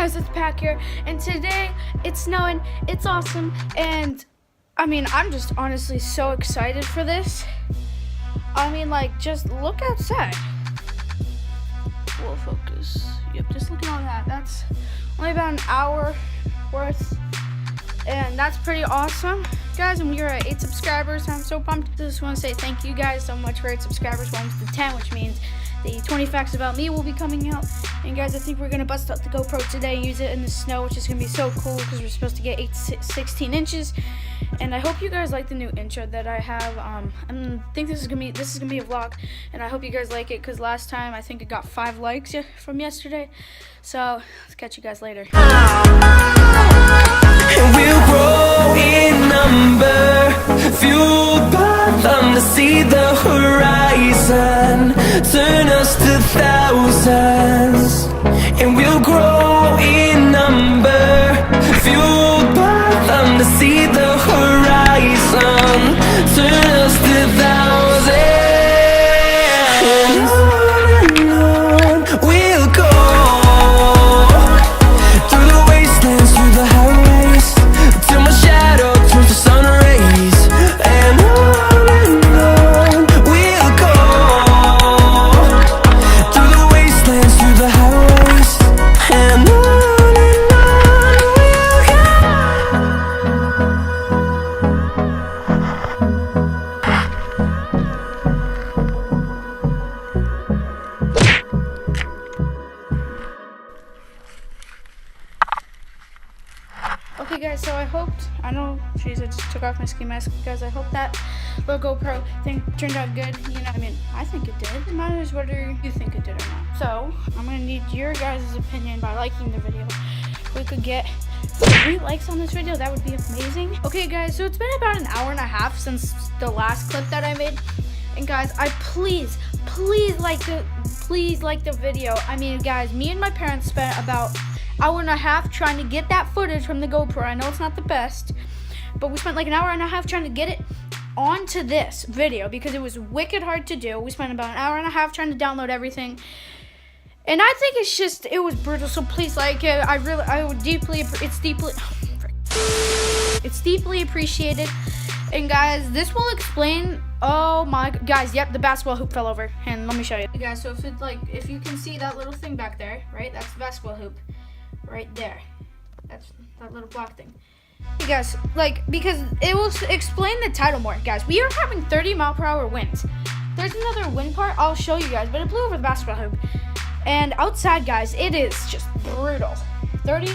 guys, it's Pack here, and today it's snowing, it's awesome, and I mean, I'm just honestly so excited for this. I mean, like, just look outside. We'll focus. Yep, just look at all that. That's only about an hour worth, and that's pretty awesome. Guys, and we're at 8 subscribers. I'm so pumped. Just want to say thank you guys so much for 8 subscribers. We're almost to 10, which means the 20 facts about me will be coming out. And guys, I think we're gonna bust out the GoPro today and use it in the snow, which is gonna be so cool because we're supposed to get 16 inches. And I hope you guys like the new intro that I have. I think this is gonna be a vlog, and I hope you guys like it because last time I think it got 5 likes from yesterday. So let's catch you guys later. And we'll grow in number, fueled by them to see the horizon, turn us to thousands. And we'll grow in number, fueled by them to see the horizon, turn us to thousands. And on we'll go, through the wastelands, through the highways, till my shadow turns to sun rays. And on we'll go, through the wastelands, through the highways, and on we'll go. Okay guys, so I know, jeez, I just took off my ski mask, guys. I hope that little GoPro thing turned out good. You know, I mean, I think it did. It matters whether you think it did or not. So, I'm gonna need your guys' opinion by liking the video. If we could get 3 likes on this video, that would be amazing. Okay guys, so it's been about an hour and a half since the last clip that I made. And guys, please like the video. I mean, guys, me and my parents spent about hour and a half trying to get that footage from the GoPro. I know it's not the best, but we spent like an hour and a half trying to get it onto this video because it was wicked hard to do. We spent about an hour and a half trying to download everything, and I think it was brutal. So please like it. It's deeply appreciated. And guys, this will explain. Oh my guys, yep, the basketball hoop fell over, and let me show you. Hey guys, so if you can see that little thing back there, right? That's the basketball hoop. Right there, that's that little block thing. Hey guys, because it will explain the title more. Guys, we are having 30-mile-per-hour winds. There's another wind part I'll show you guys, but it blew over the basketball hoop. And outside, guys, it is just brutal. 30.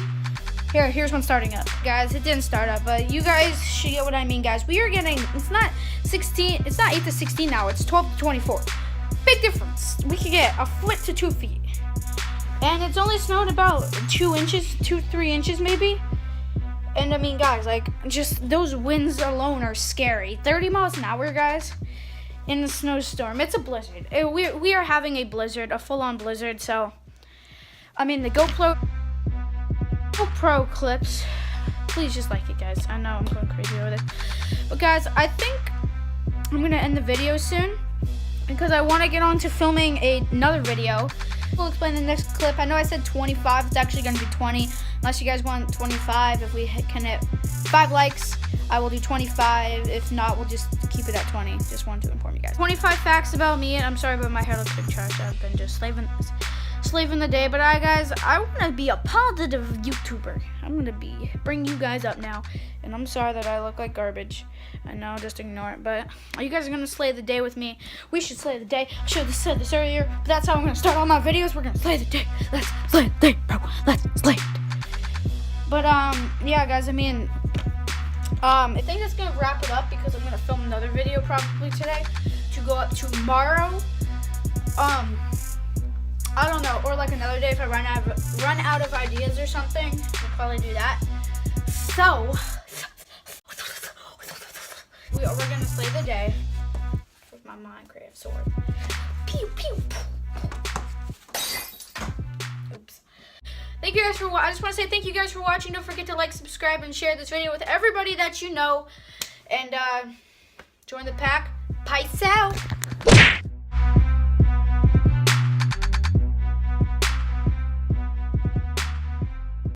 Here's one starting up. Guys, it didn't start up, but you guys should get what I mean, guys. We are getting, it's not 16, it's not 8 to 16 now, it's 12 to 24. Big difference. We could get a foot to 2 feet. And it's only snowed about 3 inches maybe. And I mean, guys, just those winds alone are scary. 30 miles an hour, guys, in a snowstorm. It's a blizzard. We are having a blizzard, a full-on blizzard. So, I mean, the GoPro clips, please just like it, guys. I know I'm going crazy over this. But, guys, I think I'm going to end the video soon because I want to get on to filming another video. We'll explain the next clip. I know I said 25. It's actually going to be 20. Unless you guys want 25. If we can hit 5 likes, I will do 25. If not, we'll just keep it at 20. Just wanted to inform you guys. 25 facts about me. And I'm sorry, but my hair looks like trash. I've been just slaving the day. But guys, I want to be a positive YouTuber. I'm going to bring you guys up now. And I'm sorry that I look like garbage. I know, just ignore it. But you guys are going to slay the day with me. We should slay the day. I should have said this earlier, but that's how I'm going to start all my videos. We're going to slay the day. Let's slay the day, bro. Let's slay it. But, yeah, guys, I mean, I think that's going to wrap it up because I'm going to film another video probably today to go up tomorrow. I don't know, or like another day if I run out of ideas or something. We'll probably do that. So, we're gonna slay the day with my Minecraft sword. Pew pew. Oops. Thank you guys for watching. I just want to say thank you guys for watching. Don't forget to like, subscribe, and share this video with everybody that you know. And join the pack. Pise out.